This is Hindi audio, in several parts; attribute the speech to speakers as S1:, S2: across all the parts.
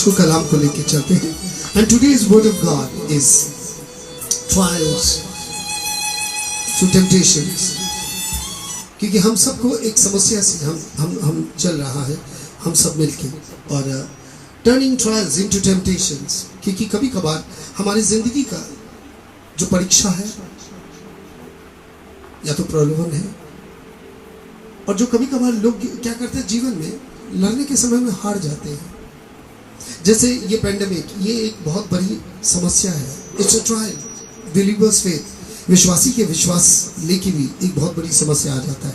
S1: आज को कलाम को लेके चलते हैं। And today's word of God is trials to temptations. क्योंकि हम सबको एक समस्या से हम चल रहा है, हम सब मिलके, और टर्निंग ट्रायल्स इनटू टेम्पटेशंस। क्योंकि कभी कभार हमारी जिंदगी का जो परीक्षा है या तो प्रलोभन है, और जो कभी कभार लोग क्या करते हैं जीवन में लड़ने के समय में हार जाते हैं। जैसे ये पेंडेमिक, ये एक बहुत बड़ी समस्या है। It's a trial. Believers faith, विश्वासी के विश्वास लेके भी एक बहुत बड़ी समस्या आ जाता है।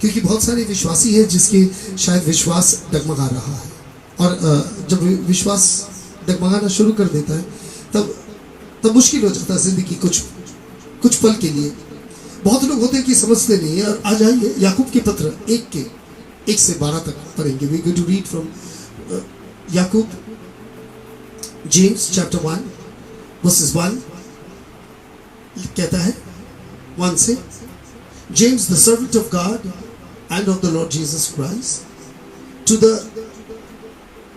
S1: क्योंकि बहुत सारे विश्वासी हैं जिसके शायद विश्वास डगमगा रहा है, और जब विश्वास डगमगाना शुरू कर देता है तब मुश्किल हो जाता है जिंदगी कुछ पल के लिए। बहुत लोग होते हैं कि समझते नहीं है। और आज आइए याकूब के पत्र 1 से 12 तक पढ़ेंगे। We going to read from Yakub, James chapter 1 verses 1 कहता है 1 से, James the servant of God and of the Lord Jesus Christ, to the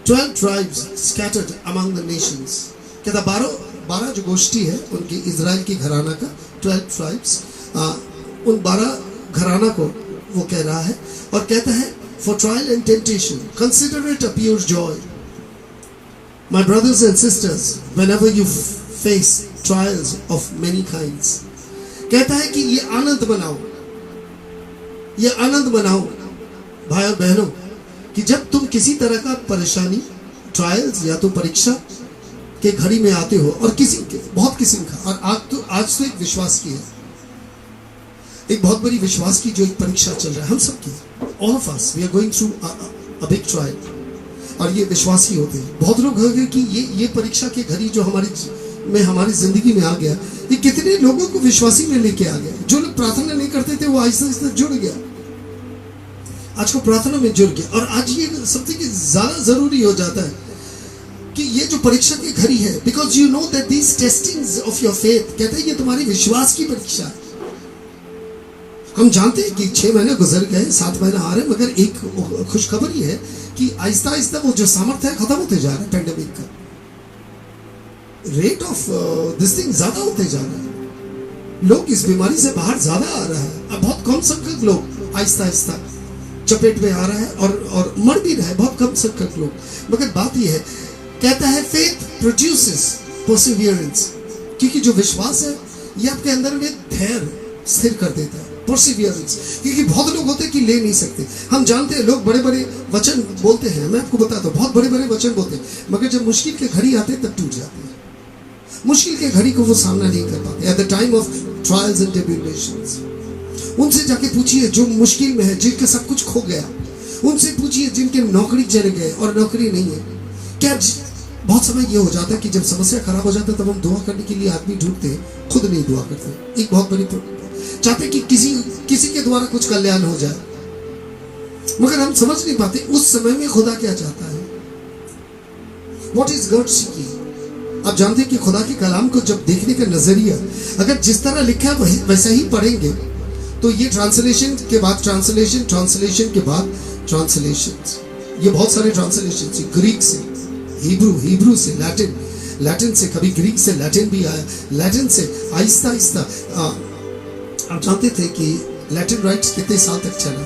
S1: 12 tribes scattered among the nations। कहता 12 जो गोष्ठी है उनकी, इजराइल की घराना का 12 tribes, उन 12 घराना को वो कह रहा है। और कहता है for trial and temptation consider it a pure joy my brothers and sisters whenever you face trials of many kinds। कहता है कि ये आनंद मनाओ भाई और बहनों कि जब तुम किसी तरह का परेशानी, ट्रायल्स या तो परीक्षा के घड़ी में आते हो, और बहुत किस्म का, और आज तो एक विश्वास की है, एक बहुत बड़ी विश्वास की जो एक परीक्षा चल रहा है हम सब की। All of us we are going through a big trial, और ये विश्वास ही होते हैं। बहुत लोग कहेंगे कि ये परीक्षा के घड़ी जो हमारी जिंदगी में आ गया, ये कितने लोगों को विश्वासी में लेके आ गया। जो लोग प्रार्थना नहीं करते थे वो आहिस्ता आहिस्ता जुड़ गया, आज को प्रार्थना में जुड़ गया। और आज ये समथिंग ज्यादा जरूरी हो जाता है कि ये जो परीक्षा की घड़ी है, because you know that these testings of your faith, कहते हैं ये तुम्हारी विश्वास की परीक्षा है। हम जानते हैं कि 6 महीने गुजर गए, 7 महीने आ रहे हैं, मगर एक खुशखबरी है कि आहिस्ता आहिस्ता वो जो सामर्थ्य है खत्म होते जा रहा है। पेंडेमिक का रेट ऑफ दिस थिंग ज्यादा होते जा रहा है। लोग इस बीमारी से बाहर ज्यादा आ रहा है। अब बहुत कम संख्यक लोग आहिस्ता आहिस्ता चपेट में आ रहा है, और मर भी रहा है बहुत कम संख्यक लोग। मगर बात यह है, कहता है फेथ प्रोड्यूसेस परसिवियरेंस। क्योंकि जो विश्वास है ये आपके अंदर में धैर्य स्थिर कर देता है, परसिवियरेंस। क्योंकि बहुत लोग होते हैं कि ले नहीं सकते। हम जानते हैं लोग बड़े बड़े वचन बोलते हैं, मैं आपको बताता हूँ, बहुत बड़े बड़े वचन बोलते हैं, मगर जब मुश्किल के घड़ी आते हैं तब टूट जाते हैं। मुश्किल के घड़ी को वो सामना नहीं कर पाते। At the time of trials and tribulations, उनसे जाके पूछिए जो मुश्किल में है, जिनका सब कुछ खो गया, उनसे पूछिए जिनके नौकरी चले गए और नौकरी नहीं है। क्या बहुत समय ये हो जाता है कि जब समस्या खराब हो जाता है तब हम दुआ करने के लिए आदमी ढूंढते हैं, खुद नहीं दुआ करते। एक बहुत बड़ी चाहते कि किसी के द्वारा कुछ कल्याण हो जाए, मगर हम समझ नहीं पाते उस समय में खुदा क्या चाहता है। What is God seeking? आप जानते हैं कि खुदा के कलाम को जब देखने का नजरिया अगर जिस तरह लिखा है वैसा ही पढ़ेंगे, तो ये ट्रांसलेशन के बाद ट्रांसलेशन के बाद ट्रांसलेशन, ये बहुत सारे ट्रांसलेशन से, ग्रीक से हिब्रू से लैटिन से, कभी ग्रीक से लैटिन भी आया, लैटिन से आहिस्ता आहिस्ता। आप जानते थे कि लैटिन राइट्स कितने साल तक चला?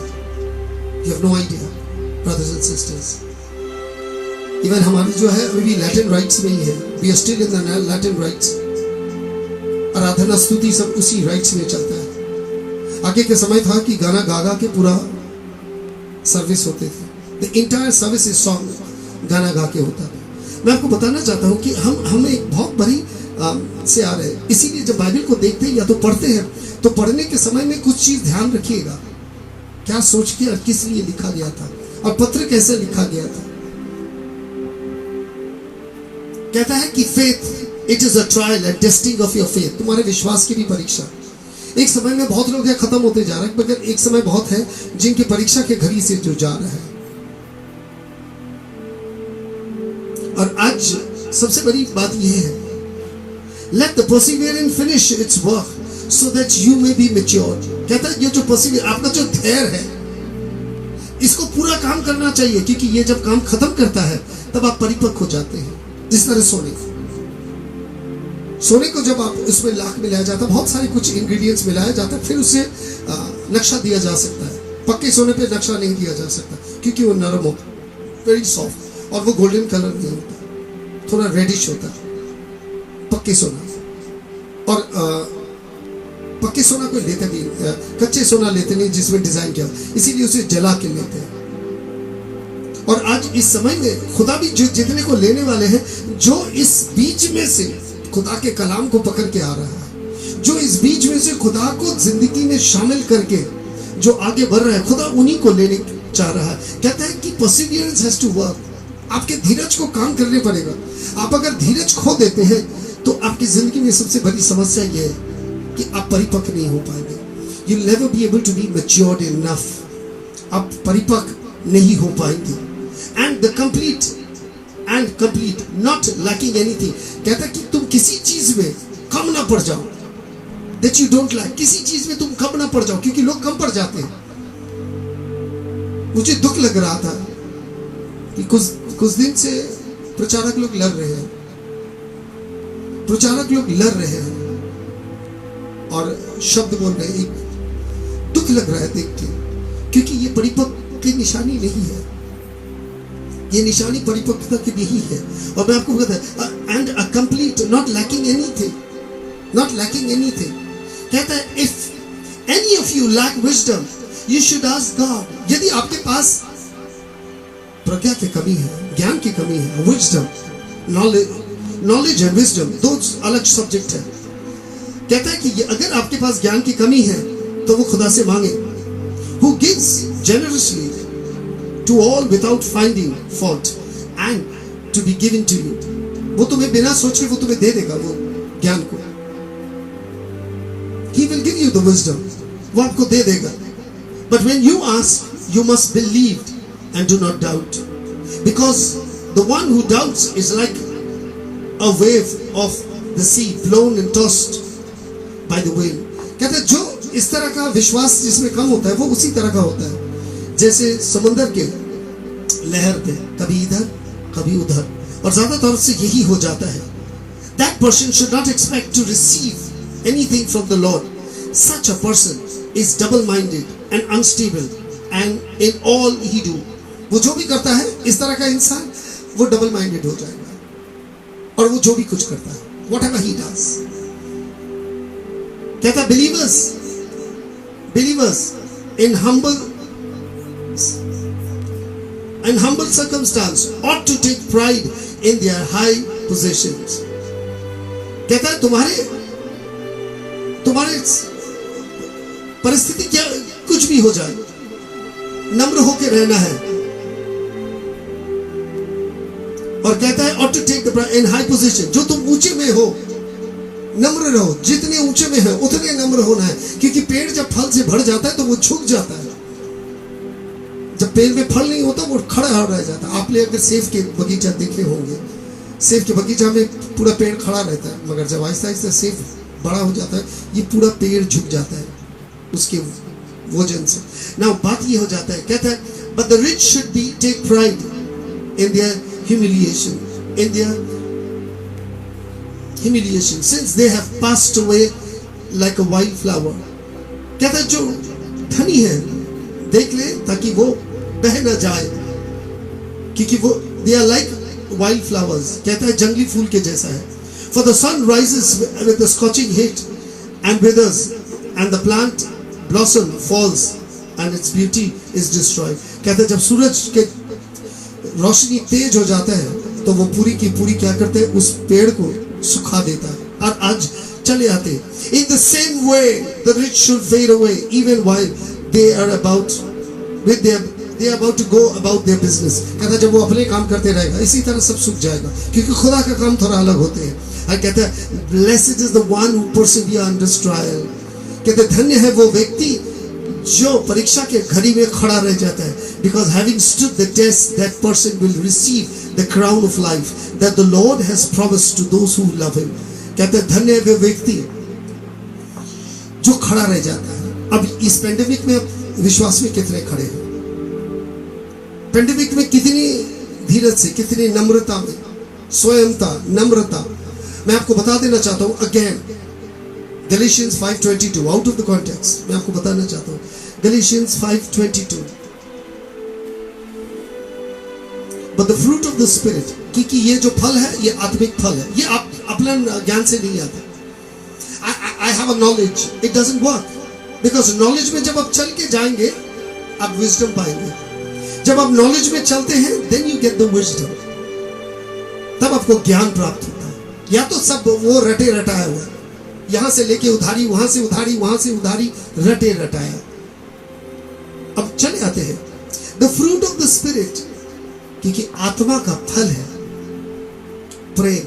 S1: You have no idea brothers and sisters. Even हमारी जो है अभी भी लैटिन राइट्स में ही है। We are still in the Latin rites. आराधना स्तुति सब उसी राइट्स में चलता है। आगे के समय था कि गाना गा के पूरा सर्विस होते थे। The entire service is song, गाना गा के होता था। मैं आपको बताना चाहता हूँ कि हम एक बहुत बड़ी से आ रहे हैं। इसीलिए जब बाइबल को देखते हैं या तो पढ़ते हैं, तो पढ़ने के समय में कुछ चीज ध्यान रखिएगा, क्या सोच के और किस लिए लिखा गया था, और पत्र कैसे लिखा गया था। कहता है कि faith it is a trial and testing of your faith, तुम्हारे विश्वास की भी परीक्षा। एक समय में बहुत लोग खत्म होते जा रहे हैं, मगर एक समय बहुत है जिनके परीक्षा के घड़ी से जो जा रहा है। और आज सबसे बड़ी बात यह है, let the perseverance finish its work so that you may be matured। कहता है ये जो perseverance, आपका जो धैर्य है, इसको पूरा काम करना चाहिए, क्योंकि ये जब काम खत्म करता है तब आप परिपक्व हो जाते हैं। जिस तरह सोने को जब आप उसमें लाख मिलाया जाता है, बहुत सारे कुछ इंग्रेडिएंट्स मिलाया जाता है, फिर उसे नक्शा दिया जा सकता है। पक्के सोने पे नक्शा नहीं दिया जा सकता क्योंकि वो नरम होता है, वेरी सॉफ्ट, और वो गोल्डन कलर नहीं होता, थोड़ा रेडिश होता है पक्के सोना। और पक्के सोना को लेते नहीं, कच्चे सोना लेते नहीं जिसमें डिजाइन किया, इसीलिए उसे जला के लेते हैं। और आज इस समय में खुदा भी जो जितने को लेने वाले हैं, जो इस बीच में से खुदा के कलाम को पकड़ के आ रहा है, जो इस बीच में से खुदा को जिंदगी में शामिल करके जो आगे बढ़ रहा है, खुदा उन्हीं को लेने चाह रहा है। कहता है कि परसिवियरेंस हैज टू वर्क, आपके धीरज को काम करने पड़ेगा। आप अगर धीरज खो देते हैं तो आपकी जिंदगी में सबसे बड़ी समस्या यह है कि आप परिपक्व नहीं हो पाएंगे। You will never be able to be matured enough, आप परिपक्व नहीं हो पाएंगे। And the complete not lacking anything, कहता है कि तुम किसी चीज में कम ना पड़ जाओ, दैट यू डोंट लाइक, किसी चीज में तुम कम ना पड़ जाओ, क्योंकि लोग कम पड़ जाते हैं। मुझे दुख लग रहा था कि कुछ दिन से प्रचारक लोग लड़ रहे हैं और शब्द बोल रहे हैं। दुख लग रहा है देख के, क्योंकि ये परिपक्व की निशानी नहीं है, ये निशानी परिपक्वता की नहीं है। और मैं आपको कहता है and a complete not lacking anything, कहता है if any of you lack wisdom you should ask God. यदि आपके पास प्रज्ञा की कमी है, ज्ञान की कमी है, विजडम, नॉलेज एंड विजडम दो अलग सब्जेक्ट है। कहता है कि अगर आपके पास ज्ञान की कमी है तो वो खुदा से मांगे, who gives generously to all without finding fault and to be given to you। वो तुम्हें बिना सोचे वो तुम्हें दे देगा वो ज्ञान को। He will give you the wisdom, वो आपको दे देगा। But when you ask, you must believe and do not doubt, because the one who doubts is like a wave of the sea blown and tossed by the wind। कहते हैं जो इस तरह का विश्वास जिसमें कम होता है वो उसी तरह का होता है जैसे समुद्र के लहर पे, कभी इधर कभी उधर, और ज्यादातर से यही हो जाता है। That person should not expect to receive anything from the Lord. Such a person is double-minded and unstable and in all he do। वो जो भी करता है, इस तरह का इंसान वो डबल माइंडेड हो जाएगा, और वो जो भी कुछ करता है, whatever he does। कहता believers in humble circumstance ought to take pride in their high positions। कहता है तुम्हारे परिस्थिति क्या कुछ भी हो जाए, नम्र होकर रहना है। और कहता है ought to take the pride in high position, जो तुम ऊंचे में हो नम्र रहो, जितने ऊंचे में है उतने नम्र होना है, क्योंकि पेड़ जब फल से भर जाता है तो वो झुक जाता है। जब पेड़ में फल नहीं होता वो खड़ा रह जाता है। आपने अगर सेब के बगीचा देखे होंगे, सेब के बगीचा में पूरा पेड़ खड़ा रहता है, मगर जब आहिस्ता आहिस्ता सेब बड़ा हो जाता है ये पूरा पेड़ झुक जाता है उसके वजन से। ना बात ये हो जाता है, कहता है but the rich should be take pride in their humiliation since they have passed away like a wild flower। कहता है जो धनी है देख ले ताकि वो बह न जाए, क्योंकि वो they are like wild flowers, कहता है जंगली फूल के जैसा है। For the sun rises with a scorching heat and withers, and the plant blossom falls and its beauty is destroyed। कहता है जब सूरज के रोशनी तेज हो जाता है तो वो पूरी की पूरी क्या करते हैं, उस पेड़ को सुखा देता है और आज चले आते। In the same way the rich should fade away even while they are about to go about their business। कहता है जब वो अपने काम करते रहेगा इसी तरह सब सूख जाएगा, क्योंकि खुदा का काम थोड़ा अलग होते हैं। और कहता है blessed is the one who persevere under trial। कहते धन्य है वो व्यक्ति जो परीक्षा के घड़ी में खड़ा रह जाता है, because having stood the test that person will receive the crown of life that the Lord has promised to those who love him। कहते धन्य है वो व्यक्ति जो खड़ा रह जाता है। अब इस पेंडेमिक में विश्वास में कितने खड़े हैं? पेंडेमिक में कितनी धीरज से, कितनी नम्रता में, स्वयंता, नम्रता। मैं आपको बता देना चाहता हूं again, Galatians 5:22, out of the context मैं आपको बताना चाहता हूं, Galatians 5:22, but the fruit of the spirit, क्योंकि ये जो फल है ये आत्मिक फल है, ये आप अपना ज्ञान से नहीं आता। I have a knowledge, it doesn't work, because knowledge में जब आप चल के जाएंगे आप wisdom पाएंगे। जब आप knowledge में चलते हैं then you get the wisdom, तब आपको ज्ञान प्राप्त होता है। या तो सब वो रटे रटाया हुआ, यहां से लेके उधारी, वहां से उधारी, वहां से उधारी, रटे रटाया। अब चले आते हैं the fruit of the spirit, क्योंकि आत्मा का फल है प्रेम,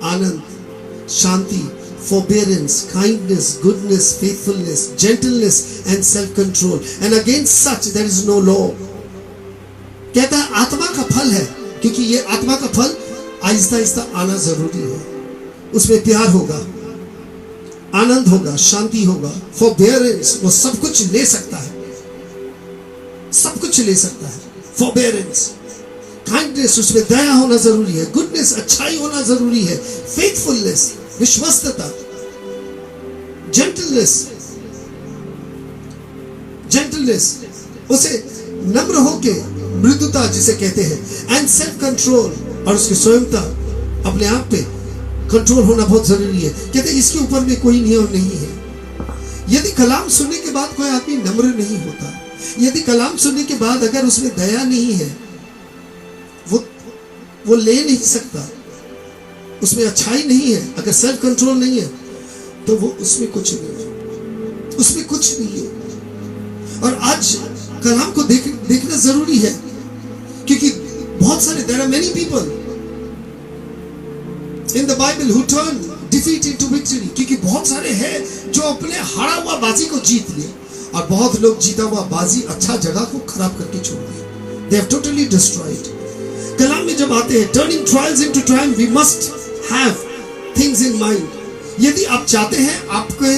S1: आनंद, शांति, forbearance, kindness, goodness, faithfulness, gentleness and self-control, and against such there is no law। कहता है आत्मा का फल है, क्योंकि ये आत्मा का फल आहिस्ता आहिस्ता आना जरूरी है। उसमें प्यार होगा, आनंद होगा, शांति होगा, forbearance, वो सब कुछ ले सकता है, सब कुछ ले सकता है। forbearance, kindness, उसमें दया होना जरूरी है, goodness, अच्छाई होना जरूरी है, faithfulness, विश्वस्तता, जेंटलनेस, उसे नम्र होके, मृदुता जिसे कहते हैं, एंड सेल्फ कंट्रोल, और उसकी स्वयंता, अपने आप पे कंट्रोल होना बहुत जरूरी है। कहते हैं इसके ऊपर में कोई नियम नहीं है। यदि कलाम सुनने के बाद कोई आदमी नम्र नहीं होता, यदि कलाम सुनने के बाद अगर उसमें दया नहीं है, वो ले नहीं सकता, उसमें अच्छाई नहीं है, अगर सेल्फ कंट्रोल नहीं है, तो वो उसमें कुछ नहीं है, उसमें कुछ नहीं है। और आज कलाम को देखना जरूरी है, क्योंकि बहुत सारे, there are many people in the Bible who turn defeat into victory, क्योंकि बहुत सारे हैं जो अपने हारा हुआ बाजी को जीत लिए, और बहुत लोग जीता हुआ बाजी, अच्छा जगह को खराब करके छोड़ दिए। They have totally destroyed। कलाम में जब आते हैं turning trials into triumph, we must have things in mind। यदि आप चाहते हैं आपके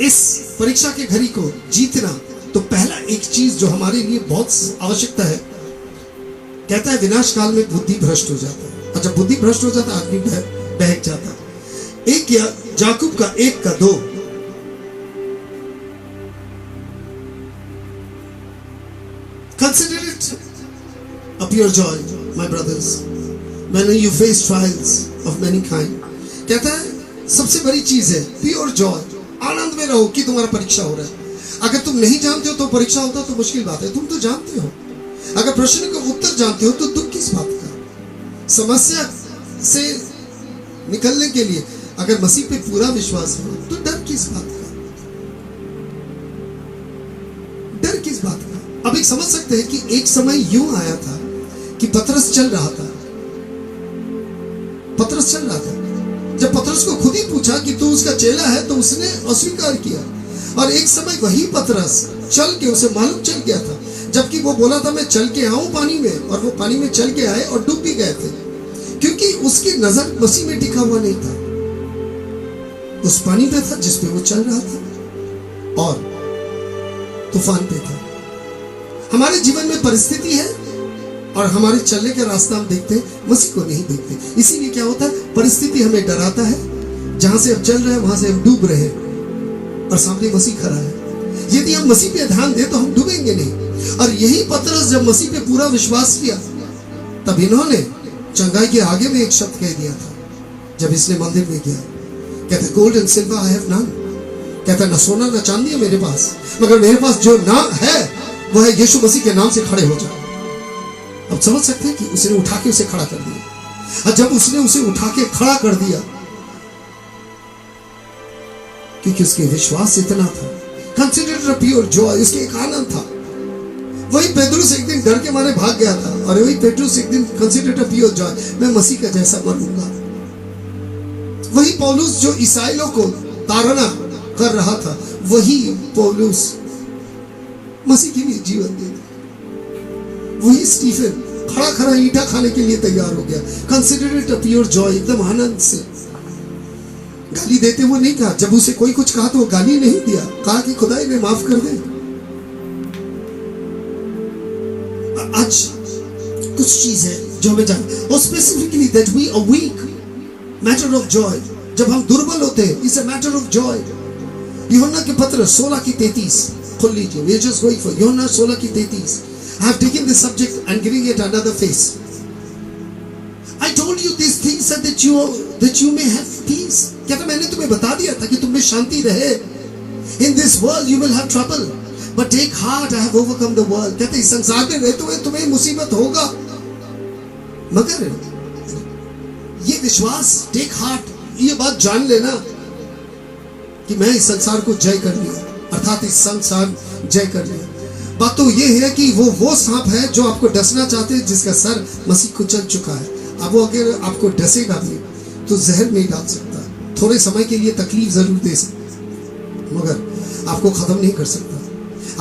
S1: इस परीक्षा के घड़ी को जीतना, तो पहला एक चीज जो हमारे लिए बहुत आवश्यकता है, कहता है विनाश काल में बुद्धि भ्रष्ट हो जाता है। और जब बुद्धि भ्रष्ट हो जाता है आदमी बहक जाता है। एक या याकूब का 1:2, consider it a pure joy, my brothers, when you face trials of many kind। कहता है सबसे बड़ी चीज है प्योर जॉय, आनंद में रहो कि तुम्हारा परीक्षा हो रहा है। अगर तुम नहीं जानते हो तो परीक्षा होता तो मुश्किल बात है, तुम तो जानते हो। अगर प्रश्न का उत्तर जानते हो तो दुख किस बात का। समस्या से निकलने के लिए अगर मसीह पे पूरा विश्वास है तो डर किस बात का, डर किस बात का। अब एक समझ सकते हैं कि एक समय यूं आया था कि पतरस चल रहा था, पतरस चल रहा था। जब पतरस को खुद ही पूछा कि तू उसका चेला है तो उसने अस्वीकार किया। और एक समय वही पतरस चल के, उसे मालूम चल गया था, जबकि वो बोला था मैं चल के आऊं पानी में, और वो पानी में चल के आए और डूब भी गए थे, क्योंकि उसकी नजर मसीह में टिका हुआ नहीं था, उस पानी पे था जिस पे वो चल रहा था और तूफान पे था। हमारे जीवन में परिस्थिति है और हमारे चलने का रास्ता हम देखते हैं, मसीह को नहीं देखते। इसीलिए क्या होता है, परिस्थिति हमें डराता है, जहां से हम चल रहे हैं वहां से हम डूब रहे हैं और सामने मसीह खड़ा है। यदि हम मसीह पे ध्यान दें तो हम डूबेंगे नहीं। और यही पतरस जब मसीह पे पूरा विश्वास किया, तब इन्होंने चंगाई के आगे में एक शब्द कह दिया था। जब इसने मंदिर में गया, कहते gold and silver I have none, कहता न सोना न चांदी है मेरे पास, मगर मेरे पास जो नाम है वो है यीशु मसीह के नाम से खड़े हो जाओ। अब समझ सकते हैं कि उसने उठा के उसे खड़ा कर दिया। और जब उसने उसे उठा के खड़ा कर दिया, क्योंकि उसके विश्वास इतना था, कंसिडर अ प्योर जॉय, उसके एक आनंद था। वही पेट्रुस एक दिन डर के मारे भाग गया था, और वही पेट्रुस एक दिन कंसिडर अ प्योर जॉय, मैं मसीह का जैसा बनूंगा। वही पौलुस जो ईसाइयों को ताड़ना कर रहा था, वही पौलुस मसीह के लिए जीवन दे दिया। वही स्टीफन खड़ा खड़ा ईंटा खाने के लिए तैयार हो गया। Consider it a pure Joy, एकदम आनंद से। गाली देते हुए नहीं कहा, जब उसे कोई कुछ कहा तो वो गाली नहीं दिया, कहा कि खुदाई ने माफ कर दे। आज कुछ चीज है जो हमें जान, और specifically that we are weak, matter of joy, जब हम दुर्बल होते हैं, it's a matter of joy. यूहन्ना के पत्र 16:33 खोल लीजिए, we are just going for यूहन्ना 16:33। I have taken this subject and giving it another face. I told you these things so that you may have peace. कहता मैंने तुम्हें बता दिया था कि तुम में शांति रहे। In this world you will have trouble, but take heart, I have overcome the world. कहते इस संसार में रहते हुए तुम्हें मुसीबत होगा, मगर ये विश्वास, take heart, ये बात जान लेना कि मैं इस संसार को जय कर लिया, अर्थात इस संसार जय कर लिया। बात तो ये है कि वो सांप है जो आपको डसना चाहते हैं, जिसका सर मसीह को चल चुका है। अब वो अगर आपको डसेगा भी तो जहर नहीं डाल सकता, थोड़े समय के लिए तकलीफ जरूर दे सकता, मगर आपको खत्म नहीं कर सकता,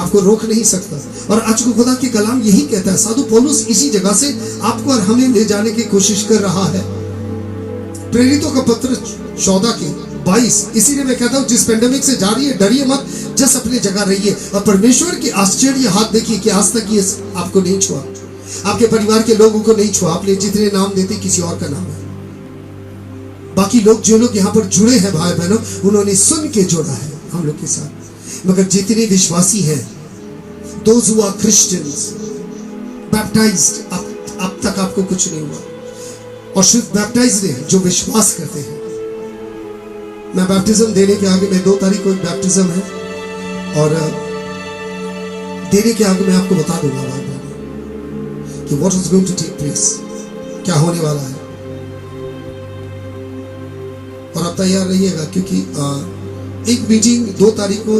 S1: आपको रोक नहीं सकता। और आज को खुदा के कलाम यही कहता है, साधु पौलुस इसी जगह से आपको और हमें ले जाने की कोशिश कर रहा है। प्रेरितों का पत्र 14:22, इसीलिए मैं कहता हूँ जिस पेंडेमिक से जा रही है डरिए मत, जस्ट अपनी जगह रहिए और परमेश्वर की आश्चर्य हाथ देखिए कि आज तक ये आपको नहीं छुआ, आपके परिवार के लोगों को नहीं छुआ। आपने जितने नाम देते किसी और का नाम है। बाकी लोग, जो लोग यहाँ पर जुड़े हैं भाई बहनों, उन्होंने सुन के जोड़ा है हम लोग के साथ, मगर जितने विश्वासी हैं, those who are Christians, baptized, अब तक आपको कुछ नहीं हुआ, और सिर्फ बैप्टाइज्ड है जो विश्वास करते हैं। मैं बैप्टिज्म देने के आगे, मैं 2 तारीख को एक बैप्टिज्म है, और देने के आगे मैं आपको बता दूंगा भाई बहनों कि what is going to take place, क्या होने वाला है। और आप तैयार रहिएगा, क्योंकि एक मीटिंग 2 तारीख को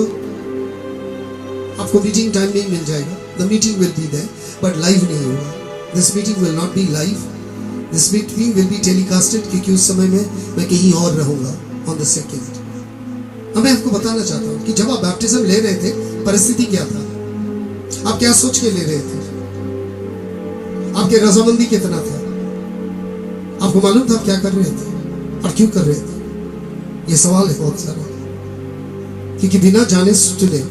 S1: आपको मीटिंग टाइम नहीं मिल जाएगा। The meeting will be there but live नहीं होगा। This meeting will not be live, this meeting will be telecasted, क्योंकि उस समय में मैं कहीं और रहूंगा ऑन द 2nd। अब मैं आपको बताना चाहता हूँ कि जब आप बैप्टिज्म ले रहे थे, परिस्थिति क्या था, आप क्या सोच के ले रहे थे, आपके रजामंदी कितना था, आपको मालूम था आप क्या कर रहे थे और क्यों कर रहे थे। ये सवाल है बहुत सारा, क्योंकि बिना जाने सुने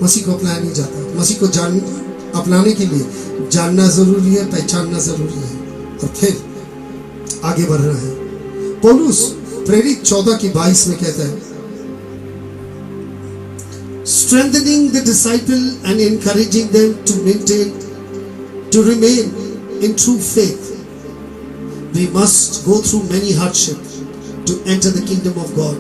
S1: मसीह को अपनाया नहीं जाता। मसीह को अपनाने के लिए जानना जरूरी है, पहचानना जरूरी है, और फिर आगे बढ़ना है। पौलुस प्रेरित 14:22 में कहता है, strengthening the disciple and encouraging them to remain in true faith, we must go through many hardships to enter the kingdom of God.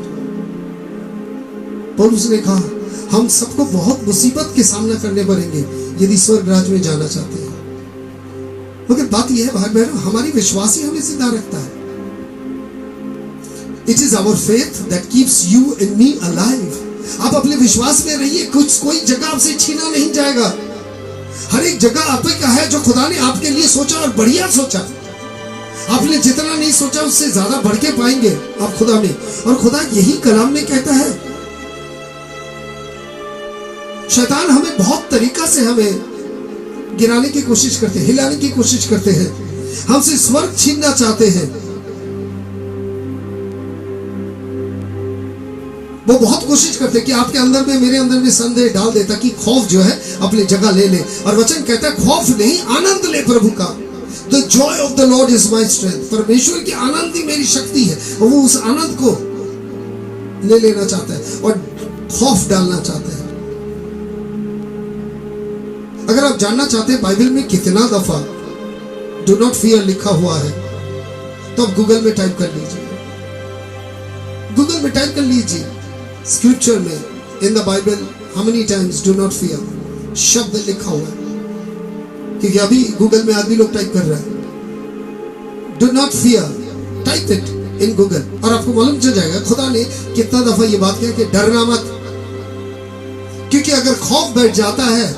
S1: पौलुस ने कहा हम सबको बहुत मुसीबत के सामना करने पड़ेंगे यदि स्वर्ग राज्य में जाना चाहते हैं। मगर बात यह है भाई बहनों, हमारी विश्वास ही हमें जिंदा रखता है। It is our faith that keeps you and me alive. आप अपने विश्वास में रहिए, कोई जगह आपसे छीना नहीं जाएगा। हर एक जगह आप का है जो खुदा ने आपके लिए सोचा, और बढ़िया सोचा। आपने जितना नहीं सोचा उससे ज्यादा बढ़ के पाएंगे आप खुदा में। और खुदा यही कलाम में कहता है। शैतान हमें बहुत तरीका से हमें गिराने की कोशिश करते हैं, हिलाने की कोशिश करते हैं, हमसे स्वर्ग छीनना चाहते हैं। वो बहुत कोशिश करते हैं कि आपके अंदर में, मेरे अंदर में संदेह डाल दे, ताकि खौफ जो है अपनी जगह ले ले। और वचन कहता है खौफ नहीं, आनंद ले प्रभु का। The joy of the Lord is my strength. परमेश्वर की आनंद ही मेरी शक्ति है, और वो उस आनंद को ले लेना चाहता है और खौफ डालना चाहता है। अगर आप जानना चाहते हैं बाइबल में कितना दफा डू नॉट फियर लिखा हुआ है, तो आप गूगल में टाइप कर लीजिए। गूगल में टाइप कर लीजिए स्क्रिप्चर में, in the Bible how many times do not fear शब्द लिखा हुआ है। क्योंकि अभी गूगल में आदमी लोग टाइप कर रहा है do not fear, type it in Google, और आपको मालूम चल जाएगा खुदा ने कितना दफा ये बात किया कि डरना मत। क्योंकि अगर खौफ बैठ जाता है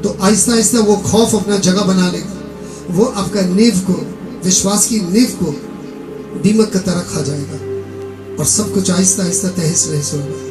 S1: तो आहिस्ता आहिस्ता वो खौफ अपना जगह बना लेगा। वो आपका नींव को, विश्वास की नींव को दीमक की तरह खा जाएगा, और सब कुछ आहिस्ता आहिस्ता तहस नहस होगा।